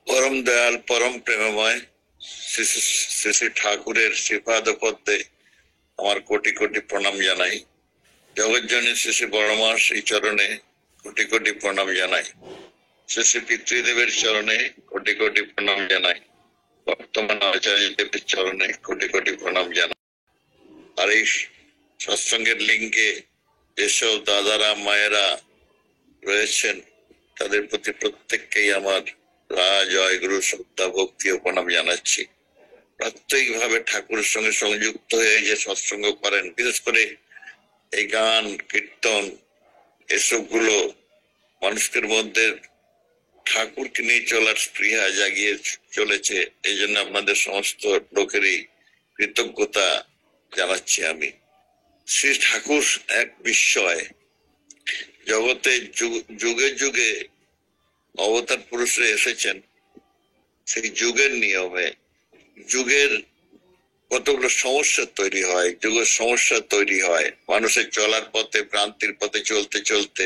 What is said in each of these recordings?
পরম দয়াল পরম প্রেমময় শ্রী শ্রী শ্রী ঠাকুরের শ্রীপাদ পদ্মে আমার কোটি কোটি প্রণাম জানাই। জগজ্জনী শ্রী শ্রী বড়মা শ্রী চরণে কোটি কোটি প্রণাম জানাই। শ্রী শ্রী পিতৃদেবের চরণে কোটি কোটি প্রণাম জানাই। বর্তমান আচার্য দেবের চরণে কোটি কোটি প্রণাম জানাই। আর এই সৎসঙ্গের লিঙ্কে যেসব দাদারা মায়েরা রয়েছেন তাদের প্রতি প্রত্যেককেই আমার জয় গুরু শ্রদ্ধা ভক্তি ও প্রণাম জানাচ্ছি। প্রত্যেক ভাবে ঠাকুরের সঙ্গে সংযুক্ত হয়ে যে সৎসঙ্গ করেন, বিশেষ করে এই গান কীর্তন এসবগুলো মানুষের মধ্যে ঠাকুরকে নিয়ে চলার স্পৃহা জাগিয়ে চলেছে। এই জন্য আপনাদের সমস্ত লোকেরই কৃতজ্ঞতা জানাচ্ছি আমি। শ্রী ঠাকুর এক বিস্ময়, জগতে যুগে যুগে অবতার পুরুষরা এসেছেন, সেই যুগের নিয়মে যুগের কতগুলো সমস্যা তৈরি হয়, যুগের সমস্যা তৈরি হয় মানুষের চলার পথে, ভ্রান্তির পথে চলতে চলতে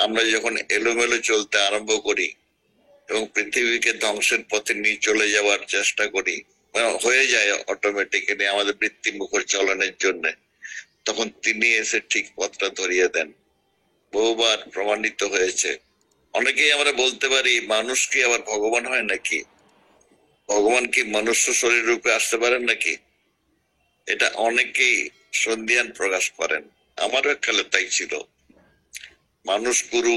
আমরা যখন এলোমেলো চলতে আরম্ভ করি এবং পৃথিবীকে ধ্বংসের পথে নিয়ে চলে যাওয়ার চেষ্টা করি, হয়ে যায় অটোমেটিক্যালি আমাদের বৃত্তি মুখর চলনের জন্য, তখন তিনি এসে ঠিক পথটা ধরিয়ে দেন। বহুবার প্রমাণিত হয়েছে। অনেকেই আমরা বলতে পারি মানুষ কি আবার ভগবান হয় নাকি? ভগবান কি মনুষ্য শরীর রূপে আসতে পারেন নাকি? এটা অনেকেই সন্ধিহান প্রকাশ করেন। আমারও এককালে তাই ছিল। মানুষ গুরু,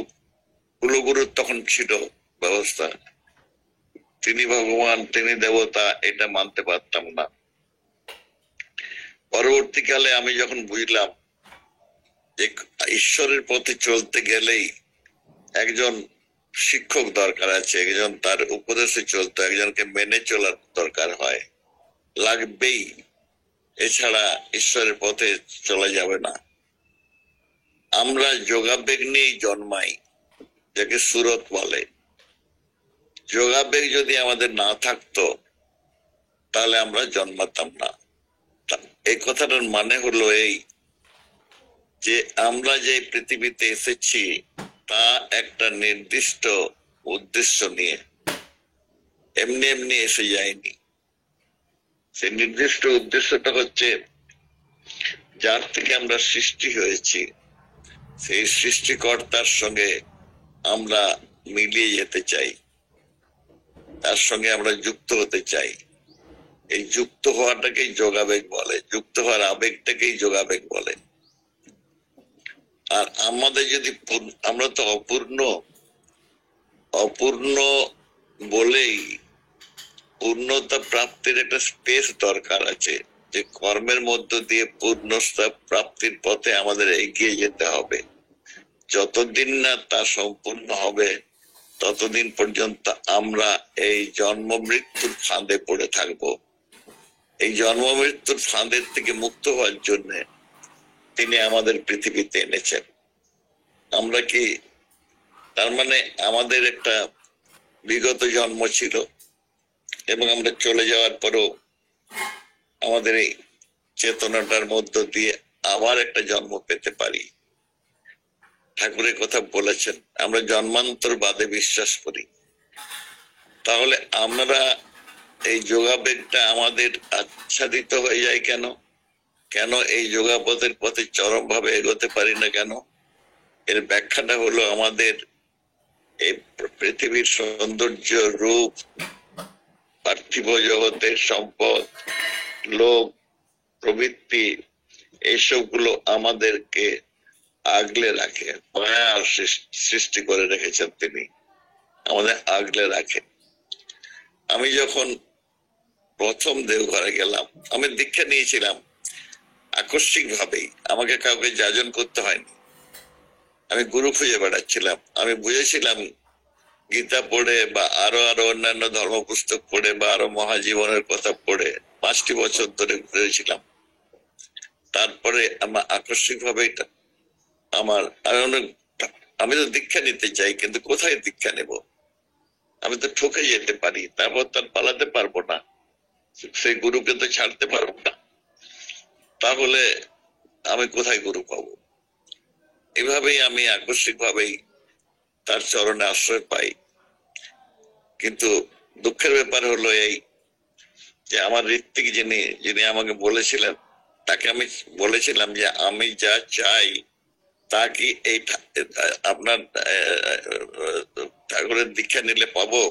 কুলগুরু তখন ছিল ব্যবস্থা, তিনি ভগবান তিনি দেবতা, এটা মানতে পারতাম না। পরবর্তীকালে আমি যখন বুঝলাম যে ঈশ্বরের পথে চলতে গেলেই একজন শিক্ষক দরকার আছে, একজন তার উপদেশে চলতে, একজনকে মেনে চলার দরকার হয়, লাগবেই, এছাড়া ঈশ্বরের পথে চলা যাবে না। আমরা যোগাবেগ নিয়েই জন্মাই, যাকে সুরত বলে। যোগাবেগ যদি আমাদের না থাকতো তাহলে আমরা জন্মাতাম না। এই কথাটার মানে হলো এই যে আমরা যে পৃথিবীতে এসেছি তা একটা নির্দিষ্ট উদ্দেশ্য নিয়ে, এমনি এমনি এসে যায়নি। সেই নির্দিষ্ট উদ্দেশ্যটা হচ্ছে যার থেকে আমরা সৃষ্টি হয়েছি, সেই সৃষ্টিকর্তার সঙ্গে আমরা মিলিয়ে যেতে চাই, তার সঙ্গে আমরা যুক্ত হতে চাই। এই যুক্ত হওয়াটাকেই যোগাবেগ বলে, যুক্ত হওয়ার আবেগটাকেই যোগাবেগ বলে। আর আমাদের যদি আমরা তো অপূর্ণ, অপূর্ণ বলেই পূর্ণতা প্রাপ্তির একটা স্পেস দরকার আছে, যে কর্মের মধ্য দিয়ে পূর্ণতা প্রাপ্তির পথে আমাদের এগিয়ে যেতে হবে। যতদিন না তা সম্পূর্ণ হবে ততদিন পর্যন্ত আমরা এই জন্ম মৃত্যুর ফাঁদে পড়ে থাকব। এই জন্ম মৃত্যুর ফাঁদের থেকে মুক্ত হওয়ার জন্য তিনি আমাদের পৃথিবীতে এনেছেন। আমরা কি তার মানে আমাদের একটা বিগত জন্ম ছিল এবং আমরা চলে যাওয়ার পরও আমাদের এই চেতনাটার মধ্য দিয়ে আবার একটা জন্ম পেতে পারি? ঠাকুরের কথা বলেছেন আমরা জন্মান্তর বাদে বিশ্বাস করি। তাহলে আমরা এই যোগাবেগটা আমাদের আচ্ছাদিত হয়ে যায় কেন? কেন এই যোগাপথের পথে চরম ভাবে এগোতে পারি না কেন? এর ব্যাখ্যাটা হলো আমাদের এই পৃথিবীর সৌন্দর্য, রূপ, পার্থিব জগতের সম্পদ, লোভ, প্রবৃত্তি, এইসবগুলো আমাদেরকে আগলে রাখে। মায়ার সৃষ্টি করে রেখেছেন তিনি, আমাদের আগলে রাখে। আমি যখন প্রথম দেওঘরে গেলাম, আমি দীক্ষা নিয়েছিলাম আকস্মিক ভাবেই, আমাকে কাউকে যাজন করতে হয়নি। আমি গুরু খুঁজে বেড়াচ্ছিলাম। আমি বুঝেছিলাম গীতা পড়ে বা আরো আরো অন্যান্য ধর্ম পুস্তক পড়ে বা আরো মহাজীবনের কথা পড়ে 5টি বছর ধরে ঘুরেছিলাম। তারপরে আমার আকস্মিক ভাবে আমি তো দীক্ষা নিতে চাই, কিন্তু কোথায় দীক্ষা নেব? আমি তো ঠকে যেতে পারি, তারপর তার পালাতে পারবো না, সেই গুরুকে তো ছাড়তে পারবো না। তাহলে আমি কোথায় গুরু পাবো? এভাবেই আমি আকস্মিক ভাবেই তার চরণে আশ্রয় পাই। কিন্তু দুঃখের ব্যাপার হলো এই যে আমার ঋত্বিক যিনি যিনি আমাকে বলেছিলেন, তাকে আমি বলেছিলাম যে আমি যা চাই তা কি এই আপনার ঠাকুরের দীক্ষা নিলে পাবো?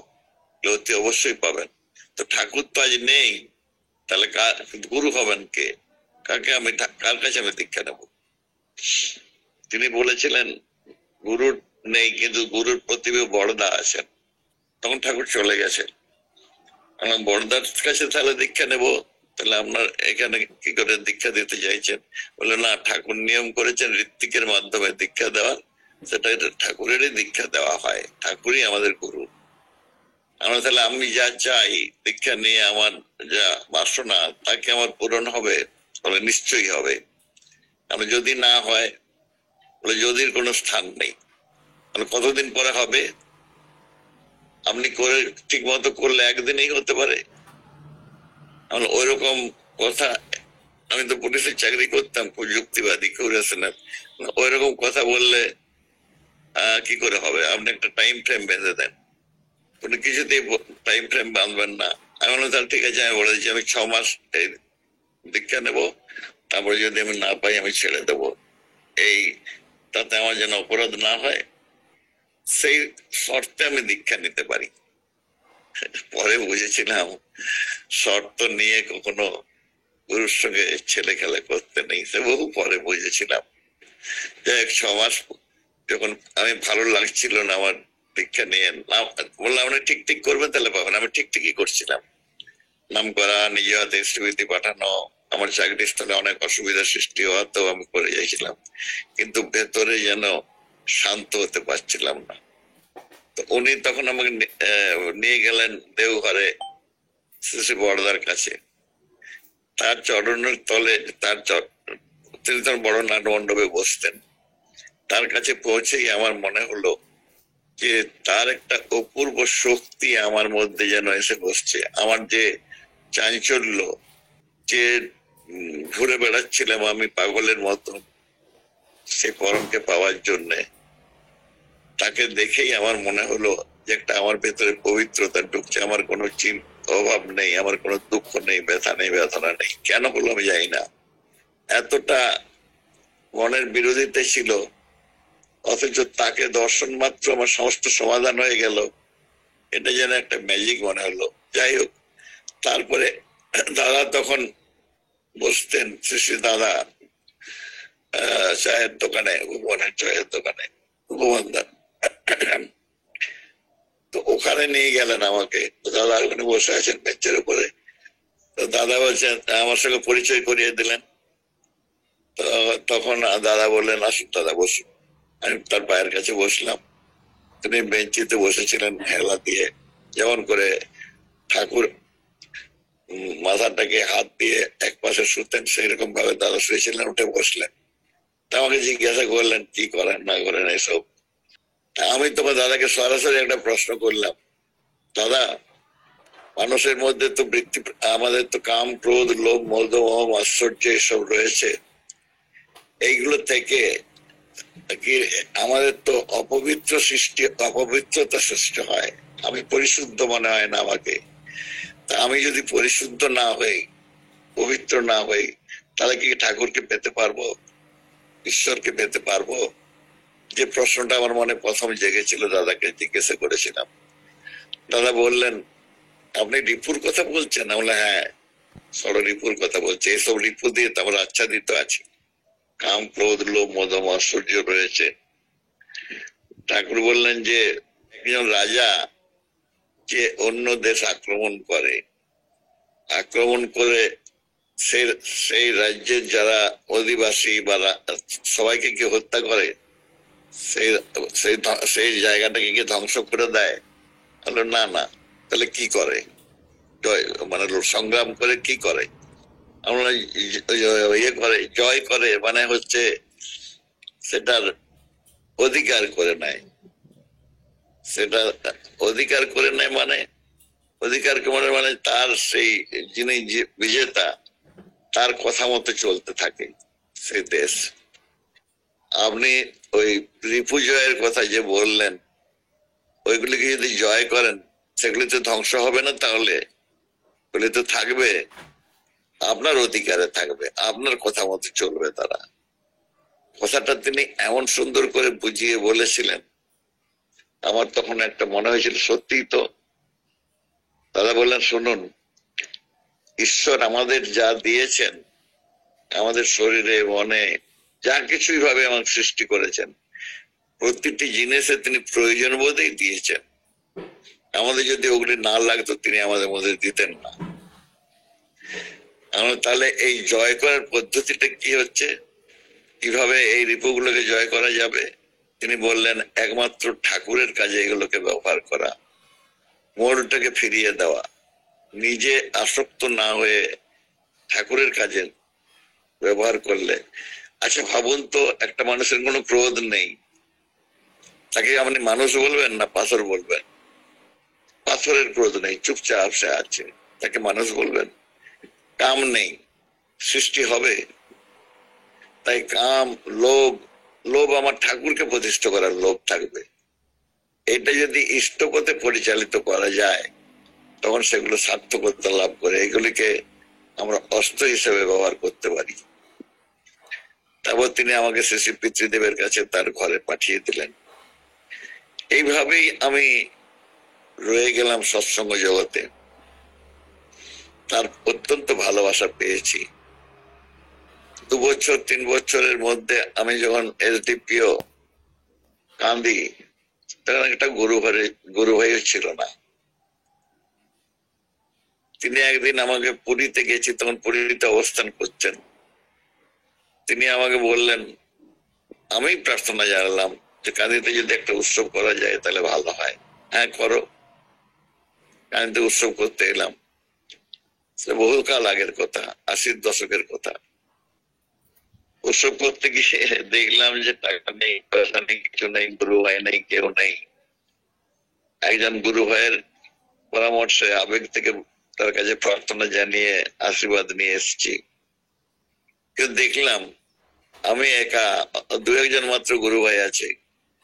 অতি অবশ্যই পাবেন। তো ঠাকুর তো আজ নেই, তাহলে গুরু হবেন কে? কাকে আমি কার কাছে আমি দীক্ষা নেব? তিনি বলেছিলেন গুরুর নেই, কিন্তু গুরুর প্রতিভা বড়দা আছেন। তখন ঠাকুর চলে গেছে। বড়দার কাছে তাহলে দীক্ষা নেব, তাহলে আপনার এখানে কি করে দীক্ষা দিতে চাইছেন? বলে না, ঠাকুর নিয়ম করেছেন ঋত্বিকের মাধ্যমে দীক্ষা দেওয়ার, সেটা ঠাকুরেরই দীক্ষা দেওয়া হয়, ঠাকুরই আমাদের গুরু। আমরা তাহলে আমি যা চাই দীক্ষা নিয়ে আমার যা বাসনা তাকে আমার পূরণ হবে? বলে নিশ্চয়ই হবে। আমি যদি না হয়, বলে যদির কোনো স্থান নেই। কতদিন পরে হবে? আপনি করে ঠিক মতো করলে একদিনেই হতে পারে। ওই রকম কথা, আমি তো পুলিশের চাকরি করতাম, প্রযুক্তিবাদী করেছেন, ওই রকম কথা বললে কি করে হবে? আপনি একটা টাইম ফ্রেম বেঁধে দেন, কোনো কিছুতেই টাইম ফ্রেম বাঁধবেন না। আমি বললাম তাহলে ঠিক আছে, আমি বলে দিচ্ছি আমি 6 মাস এই দীক্ষা নেব, তারপরে যদি আমি না পাই আমি ছেড়ে দেব, এই তাতে আমার যেন অপরাধ না হয়, সেই শর্তে আমি দীক্ষা নিতে পারি। পরে বুঝেছিলাম শর্ত নিয়ে কখনো গুরুর সঙ্গে ছেলে খেলা করতে নেই, সে বহু পরে বুঝেছিলাম। যাই হোক, 6 মাস যখন আমি ভালো লাগছিল না আমার দীক্ষা নিয়ে, বললাম আপনি ঠিক ঠিক করবেন তাহলে পাবেন। আমি ঠিক ঠিকই করছিলাম, নাম করা, নিজে হাতে স্মৃতি পাঠানো, আমার চাকরি স্থলে অনেক অসুবিধার সৃষ্টি হওয়াতেও আমি করে যাইছিলাম, কিন্তু ভেতরে যেন শান্ত হতে পারছিলাম না। তো উনি তখন আমাকে নিয়ে গেলেন দেওঘরে শ্রী বড়দার কাছে। তার চরণের তলে, তিনি তার বড় নাটমণ্ডপে বসতেন। তার কাছে পৌঁছেই আমার মনে হলো যে তার একটা অপূর্ব শক্তি আমার মধ্যে যেন এসে বসছে। আমার যে চাঞ্চল্য, যে ঘুরে বেড়াচ্ছিলাম আমি পাগলের মতো সে পরমকে পাওয়ার জন্য, তাকে দেখেই আমার মনে হলো যে একটা আমার ভেতরে পবিত্রতা ঢুকছে। আমার কোনো অভাব নেই, আমার কোনো দুঃখ নেই, ব্যথা নেই, বেদনা নেই। কেন হলো আমি জানি না, এতটা মনের বিরোধিতা ছিল, অথচ তাকে দর্শন মাত্র আমার সমস্ত সমাধান হয়ে গেল। এটা যেন একটা ম্যাজিক মনে হলো। যাই হোক, তারপরে দাদা তখন বসতেন, শ্রী দাদা চায়ের দোকানে, উপবনের চায়ের দোকানে, উপবন্ধান। তো ওখানে নিয়ে গেলেন আমাকে। দাদা ওখানে বসে আছেন বেঞ্চের উপরে। তো দাদা বলছেন, আমার সঙ্গে পরিচয় করিয়ে দিলেন। তখন দাদা বললেন আসুন দাদা বসুন। আমি তার পায়ের কাছে বসলাম। তিনি বেঞ্চিতে বসেছিলেন হেলা দিয়ে, যেমন করে ঠাকুর মাথাটাকে হাত দিয়ে এক পাশে শুতেন সেই রকম ভাবে দাদা শুয়েছিলেন, উঠে বসলেন। আমাকে জিজ্ঞাসা করলেন কি করেন না করেন এসব। আমি তোমার দাদাকে সরাসরি একটা প্রশ্ন করলাম, দাদা মানুষের মধ্যে তো বৃত্তি, আমাদের তো কাম, ক্রোধ, লোভ, মোহ, আশ্চর্য এসব রয়েছে, এইগুলো থেকে কি আমাদের তো অপবিত্র সৃষ্টি, অপবিত্রতা সৃষ্টি হয়। আমি পরিশুদ্ধ মনে হয় না আমাকে। তা আমি যদি পরিশুদ্ধ না হই, পবিত্র না হই, তাহলে কি ঠাকুরকে পেতে পারবো, ঈশ্বরকে পেতে পারবো? যে প্রশ্নটা আমার মনে প্রথম জেগেছিল, দাদাকে জিজ্ঞাসা করেছিলাম। দাদা বললেন আপনি রিপুর কথা বলছেন? বলে হ্যাঁ, সরো রিপুর কথা বলছে। এসব রিপু দিয়ে তো আমরা আচ্ছাদিত আছি, কাম, ক্রোধ, লোভ, মোহ, আশ্চর্য রয়েছে। ঠাকুর বললেন যে একজন রাজা যে অন্য দেশ আক্রমণ করে, আক্রমণ করে সেই রাজ্যের যারা অধিবাসী বা সবাইকে কি হত্যা করে, সেই সেই জায়গাটাকে কি ধ্বংস করে দেয়? না না, তাহলে কি করে? মানে সংগ্রাম করে কি করে? আমরা ইয়ে করে, জয় করে, মানে হচ্ছে সেটার অধিকার করে নেয়। সেটা অধিকার করে নেয় মানে, অধিকার মানে তার সেই যিনি বিজেতা তার কথা মতো চলতে থাকে সেই দেশ। আপনি ওই রিপু জয়ের কথা যে বললেন, ওইগুলিকে যদি জয় করেন সেগুলি তো ধ্বংস হবে না, তাহলে ওগুলি তো থাকবে, আপনার অধিকারে থাকবে, আপনার কথা মতো চলবে তারা। কথাটা তিনি এমন সুন্দর করে বুঝিয়ে বলেছিলেন, আমার তখন একটা মনে হয়েছিল সত্যিই তো। দাদা বললেন, শুনুন, ঈশ্বর আমাদের যা দিয়েছেন, আমাদের শরীরে মনে যা কিছুই ভাবে আমাকে সৃষ্টি করেছেন, প্রতিটি জিনিসে তিনি প্রয়োজন বোধেই দিয়েছেন। আমাদের যদি ওগুলি না লাগতো তিনি আমাদের মধ্যে দিতেন না। তাহলে এই জয় করার পদ্ধতিটা কি হচ্ছে, কিভাবে এই রিপুগুলোকে জয় করা যাবে? তিনি বললেন, একমাত্র ঠাকুরের কাজে এগুলোকে ব্যবহার করা, মোড়টাকে ফিরিয়ে দেওয়া, নিজে আসক্ত না হয়ে ঠাকুরের কাজে ব্যবহার করলে। আচ্ছা ভাবুন তো, একটা মানুষের কোনো ক্রোধ নেই, তাকে আপনি মানুষ বলবেন না পাথর বলবেন? পাথরের ক্রোধ নেই, চুপচাপ সে আছে, তাকে মানুষ বলবেন? কাম নেই, সৃষ্টি হবে? তাই কাম, লোভ, লোভ আমার ঠাকুরকে প্রতিষ্ঠা করার লোভ থাকবে। এটা যদি ইষ্টপথে পরিচালিত করা যায়, তখন সেগুলো সার্থকতা লাভ করে, এগুলিকে আমরা অস্ত্র হিসেবে ব্যবহার করতে পারি। তারপর তিনি আমাকে শ্রী পিতৃদেবের কাছে তার ঘরে পাঠিয়ে দিলেন। এইভাবেই আমি রয়ে গেলাম সৎসঙ্গ জগতে। তার অত্যন্ত ভালোবাসা পেয়েছি। 2 বছর 3 বছরের মধ্যে আমি যখন এসডিপিও কান্দি, তখন একটা গুরু ভাইও ছিল না। তিনি একদিন আমাকে পুরীতে গেছি, তখন পুরীতে অবস্থান করছেন। তিনি আমাকে বললেন, আমি প্রার্থনা জানালাম যে কাঁদিতে যদি একটা উৎসব করা যায় তাহলে ভালো হয়। হ্যাঁ, করো। কাঁদিতে উৎসব করতে এলাম, বহুকাল আগের কথা, 80-র দশকের কথা। উৎসব করতে গিয়ে দেখলাম যে টাকা নেই, পয়সা নেই, কিছু নেই, গুরু ভাই নেই, কেউ নেই। একজন গুরু ভাইয়ের পরামর্শে আবেগ থেকে তার কাছে প্রার্থনা জানিয়ে আশীর্বাদ নিয়ে এসেছি। কিন্তু দেখলাম আমি একা, 2-1 জন মাত্র গুরু ভাই আছে,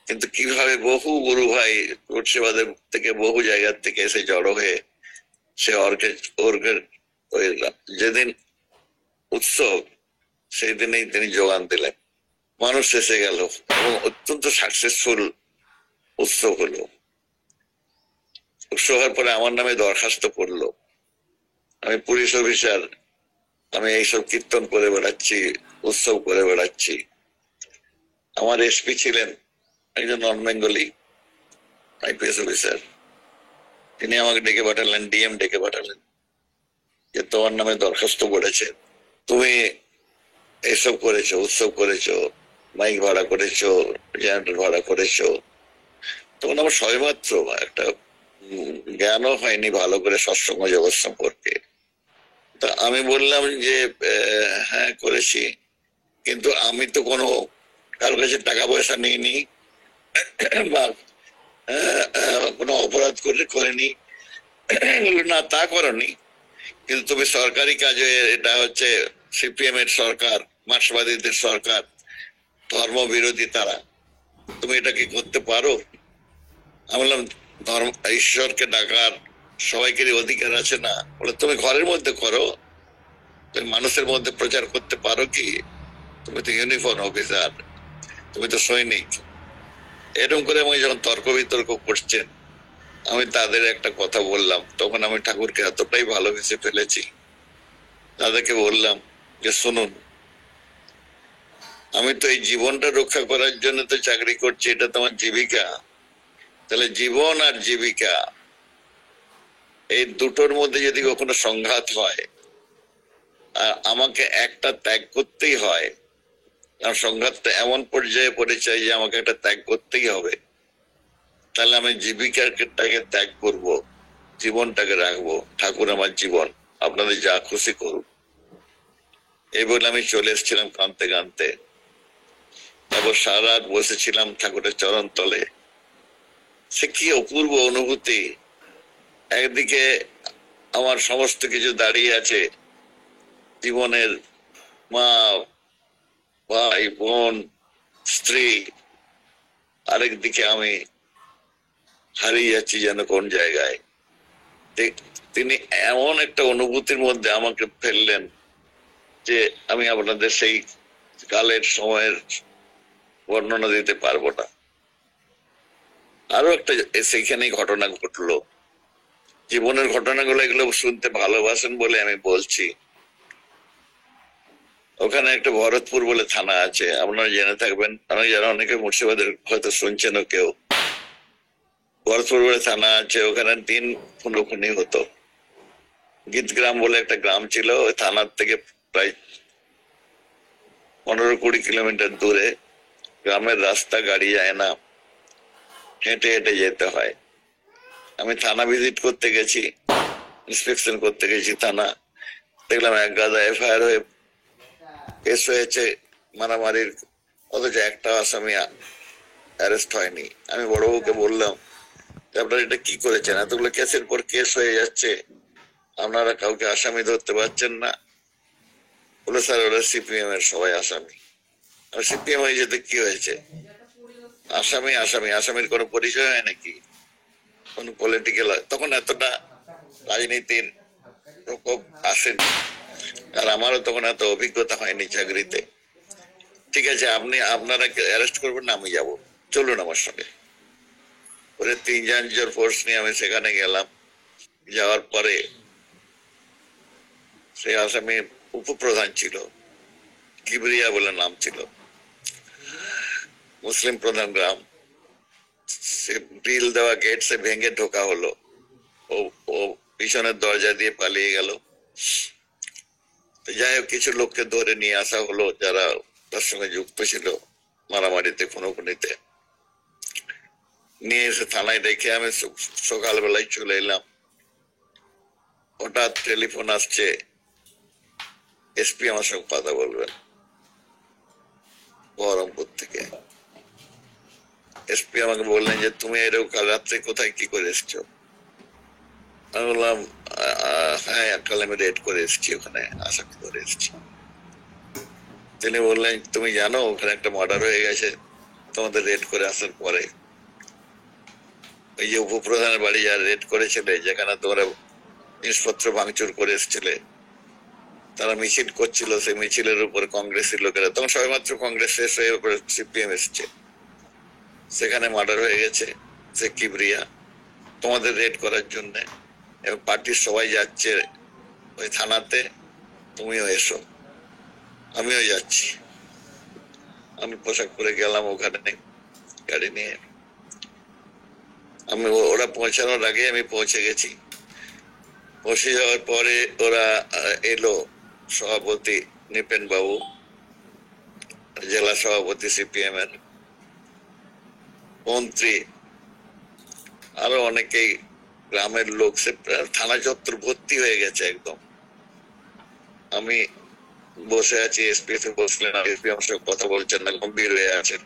কিন্তু কিভাবে বহু গুরু ভাই মুর্শিদাবাদের থেকে বহু জায়গার থেকে এসে জড়ো হয়ে সে যেদিন উৎসব সেই দিনেই তিনি যোগান দিলেন। মানুষ এসে গেল এবং অত্যন্ত সাকসেসফুল উৎসব হলো। উৎসব হওয়ার পরে আমার নামে দরখাস্ত পড়লো, আমি পুলিশ অফিসার, আমি এইসব কীর্তন করে বেড়াচ্ছি, উৎসব করে বেড়াচ্ছি। আমার এসপি ছিলেন একজন নন বেঙ্গলি আইপিএস অফিসার, তিনি আমাকে ডেকে পাঠালেন, ডিএম ডেকে পাঠালেন, যে তোমার নামে দরখাস্ত পড়েছে, তুমি এইসব করেছো, উৎসব করেছো, মাইক ভাড়া করেছো, জেনারেটর ভাড়া করেছো। তখন আমার সবেমাত্র একটা জ্ঞানও হয়নি ভালো করে সৎসঙ্গ জগৎ সম্পর্কে। তা আমি বললাম যে হ্যাঁ করেছি, কিন্তু আমি তো কোনো কারোর কাছে টাকা পয়সা নিইনি বা কোনো অপরাধ করেনি। না, তা করনি, কিন্তু তুমি সরকারি কাজে, এটা হচ্ছে সিপিএম এর সরকার, মার্ক্সবাদীদের সরকার, ধর্ম বিরোধী তারা, তুমি এটা কি করতে পারো? আমি বললাম, ধর্ম, ঈশ্বরকে ডাকার সবাইকেরই অধিকার আছে না? বলে, তুমি ঘরের মধ্যে করো, তুমি মানুষের মধ্যে প্রচার করতে পারো কি? তুমি তো ইউনিফর্ম অফিসার, তুমি তো সৈনিক। এরকম করে আমি যখন তর্ক বিতর্ক করছেন, আমি তাদের একটা কথা বললাম, তখন আমি ঠাকুরকে এতটাই ভালোবেসে ফেলেছি, তাদেরকে বললাম যে শুনুন, আমি তো এই জীবনটা রক্ষা করার জন্য তো চাকরি করছি, এটা তোমার জীবিকা। তাহলে জীবন আর জীবিকা এই দুটোর মধ্যে যদি কখনো সংঘাত হয়, আমাকে একটা ত্যাগ করতেই হয়, কারণ সংঘাতটা এমন পর্যায়ে পড়েছে যে আমাকে একটা ত্যাগ করতেই হবে, তাহলে আমি জীবিকাটাকে ত্যাগ করব, জীবনটাকে রাখবো। ঠাকুর আমার জীবন, আপনাদের যা খুশি করুন। এই বলে আমি চলে এসেছিলাম কাঁদতে কাঁদতে। তারপর সারা রাত বসেছিলাম ঠাকুরের চরণ তলে। সে কি অপূর্ব অনুভূতি! একদিকে আমার সমস্ত কিছু দাঁড়িয়ে আছে, জীবনের মা, ভাই, বোন, স্ত্রী, আরেকদিকে আমি হারিয়ে যাচ্ছি যেন কোন জায়গায়। তিনি এমন একটা অনুভূতির মধ্যে আমাকে ফেললেন যে আমি আপনাদের সেই কালের সময়ের বর্ণনা দিতে পারবো না। আরো একটা সেইখানেই ঘটনা ঘটলো, জীবনের ঘটনাগুলো, এগুলো শুনতে ভালোবাসেন বলে আমি বলছি। ওখানে একটা ভরতপুর বলে থানা আছে, আপনারা জেনে থাকবেন, অনেক যারা অনেকে মুর্শিদাবাদের হয়তো শুনছেন কেউ। ভরতপুর বলে থানা আছে, ওখানে দিন খুনোখুনি হতো। গীতগ্রাম বলে একটা গ্রাম ছিল, ওই থানার থেকে প্রায় 15-20 কিলোমিটার দূরে। গ্রামের রাস্তা, গাড়ি যায় না, হেঁটে হেঁটে যেতে হয়। আমি থানা ভিজিট করতে গেছি, ইন্সপেকশন করতে গেছি থানা, দেখলাম এক গাদা এফআইআর হয়ে কেস হয়েছে মারামারির, অথচ একটা আসামি অ্যারেস্ট হয়নি। আমি বড়বাবুকে বললাম আপনারা এটা কি করেছেন, এতগুলো কেসের পর কেস হয়ে যাচ্ছে, আপনারা কাউকে আসামি ধরতে পারছেন না? বলে স্যার ওরা সিপিএম এর সবাই আসামি। সিপিএম হয়ে যেতে কি হয়েছে? আসামি আসামি, আসামির কোনো পরিচয় হয় নাকি? কোন পলিটিক্যাল, তখন এতটা রাজনীতির প্রকোপ আসেনি, আর আমারও তখন এত অভিজ্ঞতা হয়নি চাকরিতে। ঠিক আছে, আপনারা অ্যারেস্ট করবেন না, আমি যাব, চলুন আমার সঙ্গে। ওরে 3 জন ফোর্স নিয়ে আমি সেখানে গেলাম। যাওয়ার পরে সেই আসামি উপপ্রধান ছিল, কিবরিয়া বলে নাম ছিল, মুসলিম প্রধান গ্রাম। সে বিল দেওয়া গেট সে ভেঙে ঢোকা হলো, ও ও পিছনের দরজা দিয়ে পালিয়ে গেল। যাই হোক, কিছু লোককে ধরে নিয়ে আসা হলো যারা তার সঙ্গে যুক্ত ছিল মারামারিতে, খুনোখুনিতে। নিয়ে এসে থানায় রেখে আমি সকালবেলায় চলে এলাম। হঠাৎ টেলিফোন আসছে, এসপি আমার সঙ্গে কথা বলবেন, বহরমপুর থেকে। এসপি আমাকে বললেন যে তুমি এরকম কাল রাত্রে কোথায় কি করে এসছো? আমি বললাম হ্যাঁ, কাল আমি রেড করে এসেছি, ওখানে আসামি করে এসেছি। তিনি বললেন তুমি জানো ওখানে একটা মার্ডার হয়ে গেছে তোমাদের রেড করে আসার পরে? ওই যে উপপ্রধানের বাড়ি যারা রেড করেছিলে, যেখানে তোমরা জিনিসপত্র ভাঙচুর করে এসেছিলে, তারা মিছিল করছিল, সেই মিছিলের উপর কংগ্রেসের লোকেরা, তখন সবেমাত্র কংগ্রেস শেষ হয়ে সিপিএম এসছে, সেখানে মার্ডার হয়ে গেছে। সে কিবরিয়া তোমাদের রেড করার জন্য, এবং পার্টির সবাই যাচ্ছে ওই থানাতে, তুমিও এসো। আমিও যাচ্ছি। আমি পোশাক পরে গেলাম ওখানে গাড়ি নিয়ে। আমি ওরা পৌঁছানোর আগে আমি পৌঁছে গেছি। পৌঁছে যাওয়ার পরে ওরা এলো, সভাপতি নিপেন বাবু, জেলা সভাপতি সিপিএম এর, মন্ত্রী, আরো অনেকেই, গ্রামের লোক। সে থানা চত্বর ভর্তি হয়ে গেছে একদম। আমি বসে আছি, এসপি এসে বসলেন, এসপি আমার সঙ্গে কথা বলছেন না, গম্ভীর হয়ে আছেন।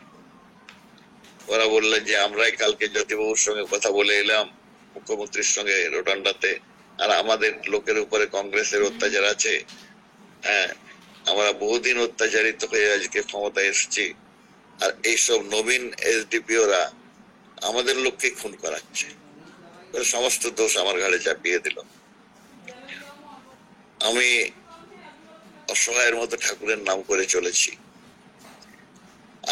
ওরা বললেন যে আমরাই কালকে জ্যোতিবাবুর সঙ্গে কথা বলে এলাম, মুখ্যমন্ত্রীর সঙ্গে রোটান্ডাতে, আর আমাদের লোকের উপরে কংগ্রেসের অত্যাচার আছে। হ্যাঁ, আমরা বহুদিন অত্যাচারিত হয়ে আজকে ক্ষমতায় এসেছি, আর এইসব নবীন এসডিপিওরা আমাদের লোককে খুন করাচ্ছে। সমস্ত দোষ আমার ঘাড়ে চাপিয়ে দিল। আমি অসহায়ের মতো ঠাকুরের নাম করে চলেছি,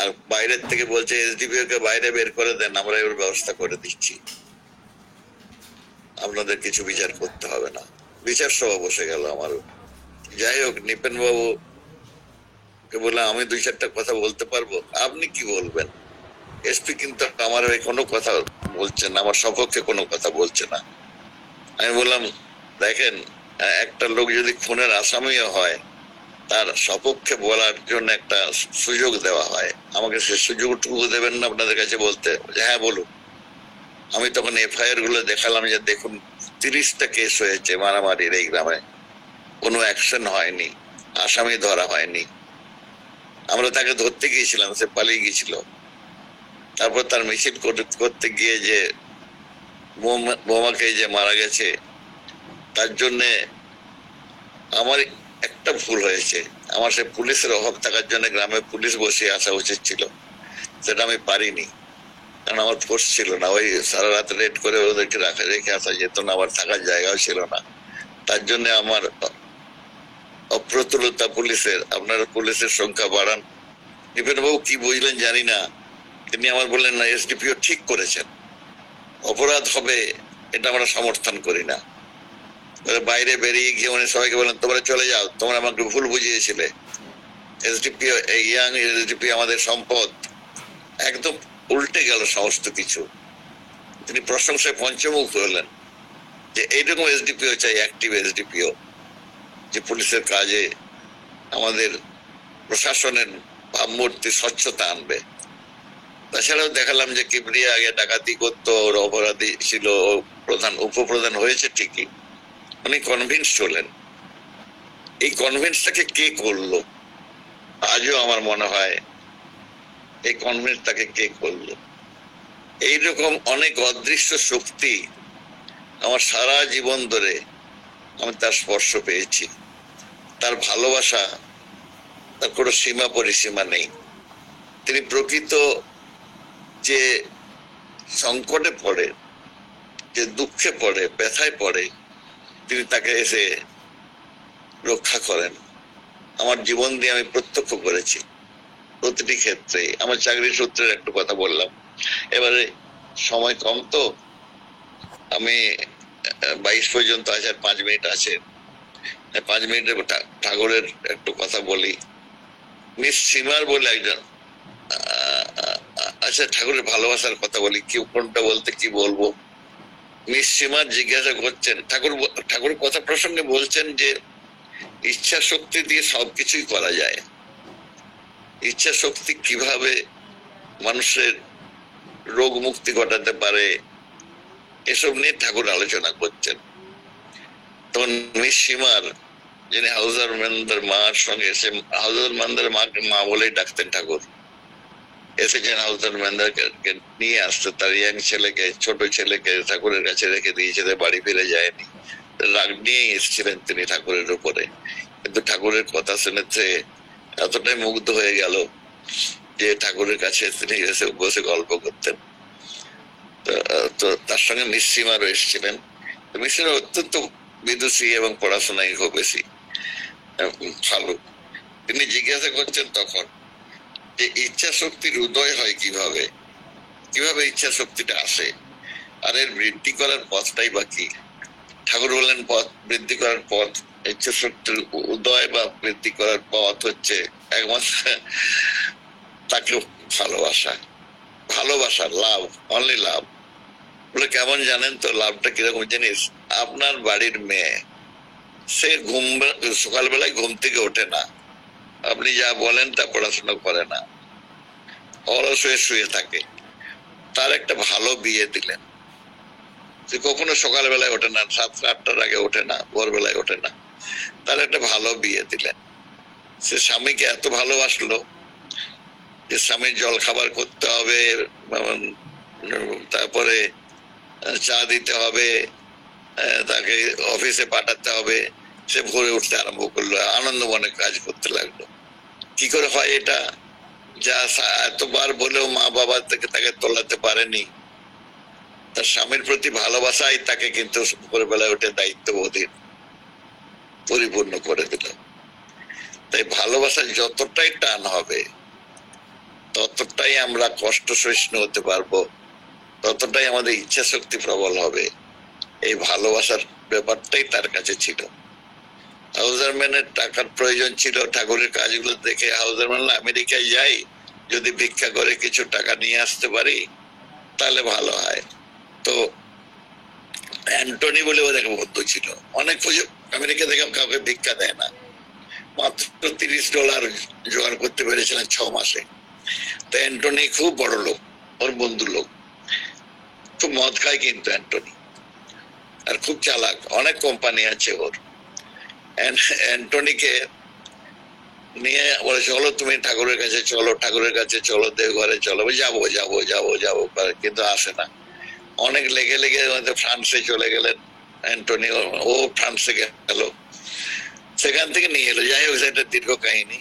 আর বাইরের থেকে বলছে এসডিপিও কে বাইরে বের করে দেন, আমরা এর ব্যবস্থা করে দিচ্ছি, আপনাদের কিছু বিচার করতে হবে না। বিচার সভা বসে গেল আমারও। যাই হোক, নিপেন বাবু কে বললাম আমি 2-4টা কথা বলতে পারবো। আপনি কি বলবেন? এসপি কিন্তু আমার হয়ে কোনো কথা বলছে না, আমার সপক্ষে কোনো কথা বলছে না। আমি বললাম দেখেন, একটা লোক যদি খুনের আসামিও হয়, তার সপক্ষে বলার জন্য একটা সুযোগ দেওয়া হয়, আমাকে সে সুযোগটুকু দেবেন না আপনাদের কাছে বলতে? হ্যাঁ বলুন। আমি তখন এফআইআর গুলো দেখালাম যে দেখুন 30টা কেস হয়েছে মারামারির এই গ্রামে, কোনো অ্যাকশন হয়নি, আসামি ধরা হয়নি। আমরা তাকে ধরতে গিয়েছিলাম, সে পালিয়ে গিয়েছিল। তারপর তার মিছিল করতে গিয়ে যে বোমাকে যে মারা গেছে, তার জন্য আমার একটা ভুল হয়েছে। আমার সে পুলিশের অভাব থাকার জন্য গ্রামে পুলিশ বসিয়ে আসা উচিত ছিল, সেটা আমি পারিনি। কারণ আমার ফোর্স ছিল না, ওই সারা রাত রেড করে ওদেরকে রেখে আসা যেত না, আমার থাকার জায়গাও ছিল না। তার জন্য আমার অপ্রতুলতা পুলিশের, আপনারা পুলিশের সংখ্যা বাড়ান। দীপেন বাবু কি বুঝলেন জানি না, তিনি আমার বললেন না এসডিপিও ঠিক করেছেন, অপরাধ হবে এটা আমরা সমর্থন করি না। বাইরে বেরিয়ে গিয়ে উনি সবাইকে বললেন তোমরা চলে যাও, তোমরা আমাকে ভুল বুঝিয়েছিলে, এসডিপিও ইয়াং এসডিপি আমাদের সম্পদ। একদম উল্টে গেল সমস্ত কিছু। তিনি প্রশংসায় পঞ্চমুখ হলেন যে এইরকম এসডিপিও চাই, অ্যাক্টিভ এসডিপিও, যে পুলিশের কাজে আমাদের প্রশাসনের ভাবমূর্তি স্বচ্ছতা আনবে। তাছাড়াও দেখালাম যে কিবরিয়া আগে ডাকাতি করতো, ওর অপরাধী ছিল, প্রধান উপপ্রধান হয়েছে ঠিকই, উনি কনভিন্স হলেন। এই কনভিন্সটাকে কে করলো আজও আমার মনে হয়, এই কনভিন্স তাকে কে করলো? এইরকম অনেক অদৃশ্য শক্তি আমার সারা জীবন ধরে আমি তার স্পর্শ পেয়েছি। তার ভালোবাসা, তার কোনো সীমা পরিসীমা নেই। তিনি প্রকৃত যে সংকটে পড়ে, যে দুঃখে পড়ে, ব্যথায় পড়ে, তিনি তাকে এসে রক্ষা করেন। আমার জীবন দিয়ে আমি প্রত্যক্ষ করেছি প্রতিটি ক্ষেত্রে। আমার চাকরি সূত্রের একটু কথা বললাম, এবারে সময় কম তো, আমি 22 পর্যন্ত আছে, আর 5 মিনিট আছে, 5 মিনিটে ঠাকুরের একটু কথা বলি। মিস সীমার বলে একজন, আচ্ছা ঠাকুরের ভালোবাসার কথা বলি, কি কোনটা বলতে কি বলবো। মিস সীমার জিজ্ঞাসা করছেন, ঠাকুর কথা প্রসঙ্গে বলছেন যে ইচ্ছা শক্তি দিয়ে সবকিছুই করা যায়, ইচ্ছা শক্তি কিভাবে মানুষের রোগ মুক্তি ঘটাতে পারে, এসব নিয়ে ঠাকুর আলোচনা করছেন। তখন মিস সীমার, যিনি হাউজার মেন্দার মার সঙ্গে এসে, হাউজার মেন্দার মাকে মা বলেই ডাকতেন ঠাকুর, এসেছেন হাউজার মেন্দারকে নিয়ে আসতে, তার ইয়াং ছেলেকে, ছোট ছেলেকে ঠাকুরের কাছে রেখে দিয়েছে, বাড়ি ফিরে যায়নি, রাগ নিয়ে এসেছিলেন তিনি ঠাকুরের উপরে। কিন্তু ঠাকুরের কথা শুনেছে এতটাই মুগ্ধ হয়ে গেল যে ঠাকুরের কাছে তিনি এসে বসে গল্প করতেন। তো তার সঙ্গে মিস সীমারও এসেছিলেন। মিস সীমা অত্যন্ত বিদুষী এবং পড়াশোনায় খুব বেশি ভালো। তিনি জিজ্ঞাসা করছেন তখন যে ইচ্ছা শক্তির উদয় হয় কিভাবে, কিভাবে ইচ্ছা শক্তিটা আসে, আর এর বৃদ্ধি করার পথটাই বা কি? ঠাকুর বললেন পথ বৃদ্ধি করার পথ, ইচ্ছা শক্তির উদয় বা বৃদ্ধি করার পথ হচ্ছে একমাত্র তাকে ভালোবাসা, ভালোবাসা, লাভ, অনলি লাভ। বলে কেমন জানেন তো লাভটা কিরকম জিনিস? আপনার বাড়ির মেয়ে, সে সকালবেলায় ঘুম থেকে ওঠে না, আপনি যা বলেন তা পড়াশোনা করে না, অলস হয়ে শুয়ে থাকে, তার একটা ভালো বিয়ে দিলেন, সে কখনো সকালবেলায় ওঠে না, 7টা 8টার আগে ওঠে না, ভোরবেলায় ওঠে না, তার একটা ভালো বিয়ে দিলেন। সে স্বামীকে এত ভালোবাসলো যে স্বামীর জল খাবার করতে হবে, তারপরে চা দিতে হবে, তাকে অফিসে পাঠাতে হবে, সে ভোরে উঠতে আরম্ভ করলো, আনন্দ মনে কাজ করতে লাগলো। কি করে হয় এটা? যা এতবার বলেও মা বাবা থেকে তাকে তোলাতে পারেনি, তার স্বামীর প্রতি ভালোবাসাই তাকে কিন্তু ভোরবেলায় উঠে দায়িত্ববোধের পরিপূর্ণ করে দিল। তাই ভালোবাসা যতটাই টান হবে, ততটাই আমরা কষ্ট সহিষ্ণু হতে পারবো, ততটাই আমাদের ইচ্ছা শক্তি প্রবল হবে। এই ভালোবাসার ব্যাপারটাই তার কাছে ছিল। হাউজারম্যানের টাকার প্রয়োজন ছিল, ঠাকুরের কাজগুলো দেখে হাউজারম্যান আমেরিকায় যাই, যদি ভিক্ষা করে কিছু টাকা নিয়ে আসতে পারি তাহলে ভালো হয়। তো অ্যান্টনি বলে ওর এক বন্ধু ছিল, অনেক খুঁজে আমেরিকা থেকে কাউকে ভিক্ষা দেয় না, মাত্র $30 জোগাড় করতে পেরেছিলেন 6 মাসে। তো অ্যান্টনি খুব বড় লোক, ওর বন্ধু লোক, খুব মদ খায় কিন্তু অ্যান্টনি, আর খুব চালাক, অনেক কোম্পানি আছে ওর। অ্যান্টনিকে নিয়ে বলে চলো তুমি ঠাকুরের কাছে চলো, ঠাকুরের কাছে চলো, দেওঘরে চলো, যাবো যাবো যাবো যাবো, কিন্তু আসে না। অনেক লেগে লেগে ফ্রান্সে চলে গেলেন অ্যান্টনি, ও ফ্রান্সে গেল, সেখান থেকে নিয়ে এলো। যাই হোক, সেটা দীর্ঘ কাহিনী।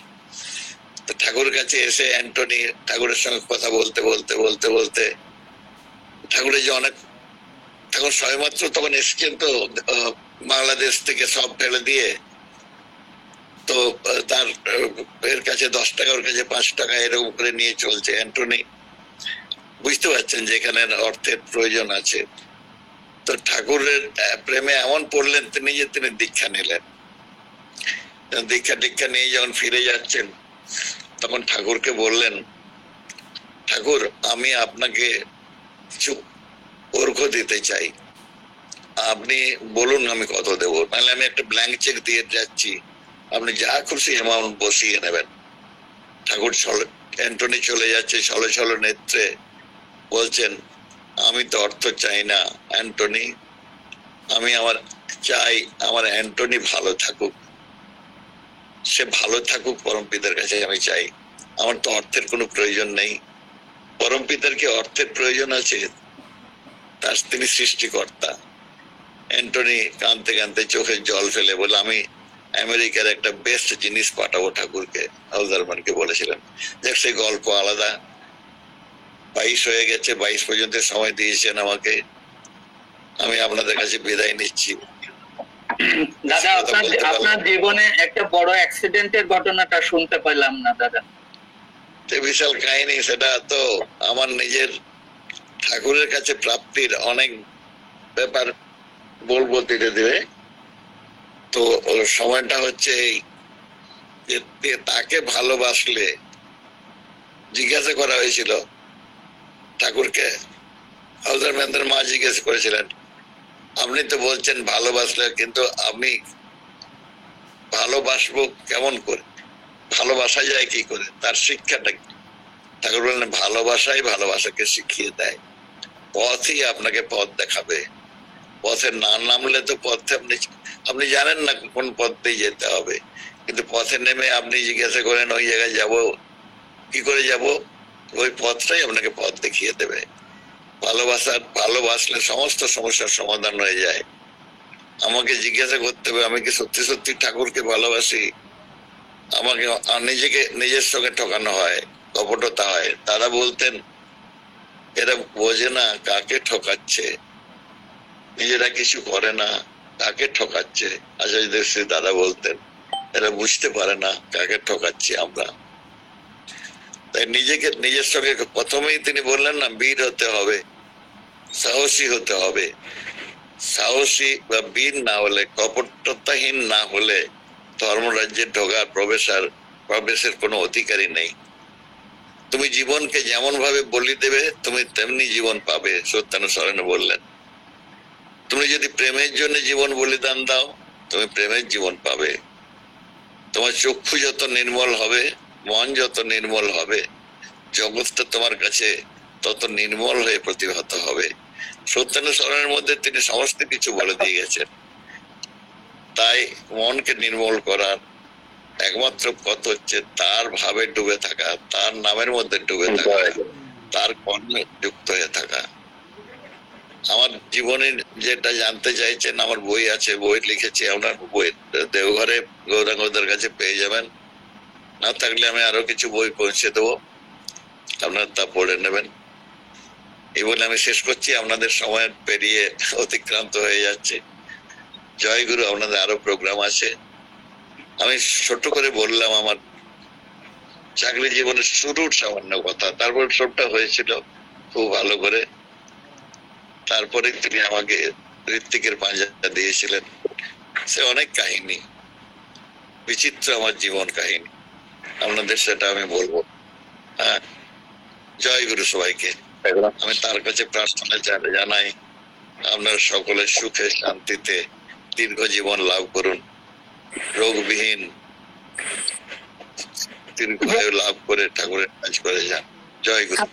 তো ঠাকুরের কাছে এসে অ্যান্টনি ঠাকুরের সঙ্গে কথা বলতে বলতে বলতে বলতে ঠাকুরের যে অনেক, তখন সবেমাত্র তখন এসছেন তো বাংলাদেশ থেকে সব ফেলে দিয়ে, তো তার এর কাছে 10 টাকা, ওর কাছে 5 টাকা, এরকম করে নিয়ে চলছে। অ্যান্টনি বুঝতে পারছেন যে এখানে অর্থের প্রয়োজন আছে। তো ঠাকুরের প্রেমে এমন পড়লেন তিনি যে তিনি দীক্ষা নিলেন। দীক্ষা নিয়ে যখন ফিরে যাচ্ছেন তখন ঠাকুরকে বললেন, ঠাকুর আমি আপনাকে কিছু অর্ঘ্য দিতে চাই, আপনি বলুন আমি কত দেবো, নাহলে আমি একটা ব্ল্যাঙ্ক চেক দিয়ে যাচ্ছি, আপনি যা খুশি অ্যামাউন্ট বসিয়ে নেবেন। ঠাকুর অ্যান্টনি চলে যাচ্ছে ছলো ছলো নেত্রে, বলছেন আমি তো অর্থ চাই না অ্যান্টনি, আমি চাই আমার অ্যান্টনি ভালো থাকুক, সে ভালো থাকুক পরম পিতার কাছে আমি চাই, আমার তো অর্থের কোনো প্রয়োজন নেই। পরম পিতার কি অর্থের প্রয়োজন আছে? তার তিনি সৃষ্টিকর্তা। অ্যান্টনি কাঁদতে কাঁদতে চোখের জল ফেলে বলে, আমি আমেরিকার একটা বেস্ট জিনিস পাঠাবো ঠাকুরকে, হালদারমানকে বলেছিলেন। দেখ সে গল্প আলাদা। 22 হয়ে গেছে, 22 পর্যন্ত সময় দিয়েছেন আমাকে, আমি আপনাদের কাছে বিদায় নিচ্ছি। দাদা আপনার জীবনে একটা বড় অ্যাক্সিডেন্টের ঘটনাটা শুনতে পেলাম না দাদা। বিশাল কাহিনী, সেটা তো আমার নিজের ঠাকুরের কাছে প্রাপ্তির অনেক ব্যাপার বলবো ধীরে ধীরে। তো সময়টা হচ্ছে যে তাকে ভালোবাসলে, জিজ্ঞাসা করা হয়েছিল ঠাকুরকে, হালদার ম্যানদের মা জিজ্ঞেস করেছিলেন, আপনি তো বলছেন ভালোবাসলে, কিন্তু আমি ভালোবাসবো কেমন করে, ভালোবাসা যায় কি করে, তার শিক্ষাটা কি? ঠাকুর বললেন ভালোবাসাই ভালোবাসাকে শিখিয়ে দেয়, পথই আপনাকে পথ দেখাবে। পথে না নামলে তো পথে আপনি জানেন না কোন পথ দিয়ে যেতে হবে, কিন্তু পথে নেমে আপনি জিজ্ঞাসা করেন ওই জায়গায় যাব কি করে যাব, ওই পথটাই আপনাকে পথ দেখিয়ে দেবে। ভালোবাসলে সমস্ত সমস্যার সমাধান হয়ে যায়। আমাকে জিজ্ঞাসা করতে হবে আমি কি সত্যি সত্যি ঠাকুরকে ভালোবাসি? আমাকে নিজের সঙ্গে ঠকানো হয়, কপটতা হয়। তারা বলতেন এরা বোঝে না কাকে ঠকাচ্ছে, নিজেরা কিছু করে না, কাকে ঠকাচ্ছে। আচার্য শ্রী দাদা বলতেন এরা বুঝতে পারে না কাকে ঠকাচ্ছি আমরা। তাই নিজের সঙ্গে প্রথমেই তিনি বললেন না, বীর হতে হবে, সাহসী হতে হবে। সাহসী বা বীর না হলে, কপটতাহীন না হলে ধর্মরাজ্যে ঢোকার প্রবেশের কোনো অধিকারী নেই। তুমি জীবনকে যেমন ভাবে বলি দেবে তুমি তেমনি জীবন পাবে, সত্যানুসরণে বললেন। তুমি যদি প্রেমের জন্য জীবন বলিদান দাও তুমি প্রেমের জীবন পাবে। তোমার চক্ষু যত নির্মল হবে, মন যত নির্মল হবে, জগৎটা তোমার কাছে তত নির্মল হয়ে প্রতিভাত হবে। সত্যানুসরণের মধ্যে তিনি সমস্ত কিছু বলে দিয়ে গেছেন। তাই মনকে নির্মল করার একমাত্র পথ হচ্ছে তার ভাবে ডুবে থাকা, তার নামের মধ্যে ডুবে থাকা, তার কর্মে যুক্ত হয়ে থাকা। আমার জীবনে যেটা জানতে চাইছেন, আমার বই আছে, বই লিখেছি, আপনার বই দেওঘরে গৌরাঙ্গদের কাছে পেয়ে যাবেন। না থাকলে আমি আরো কিছু বই পৌঁছে দেবো, আপনারা তা পড়ে নেবেন। এই বলে আমি শেষ করছি, আপনাদের সময় পেরিয়ে অতিক্রান্ত হয়ে যাচ্ছে। জয় গুরু, আপনাদের আরো প্রোগ্রাম আছে। আমি ছোট করে বললাম আমার চাকরি জীবনের শুরুর সামান্য কথা, তারপর সবটা হয়েছিল খুব ভালো করে। তারপরে তিনি আমাকে ঋত্বিকের পাঞ্জা দিয়েছিলেন। সে অনেক কাহিনী, বিচিত্র আমার জীবন কাহিনী, আপনাদের সেটা আমি বলবো। হ্যাঁ, জয় গুরু সবাইকে। আমি তার কাছে প্রার্থনা জানাই আপনারা সকলের সুখে শান্তিতে দীর্ঘ জীবন লাভ করুন, রোগবিহীন দীর্ঘায়ু লাভ করে ঠাকুরের কাজ করে যান। জয় গুরু।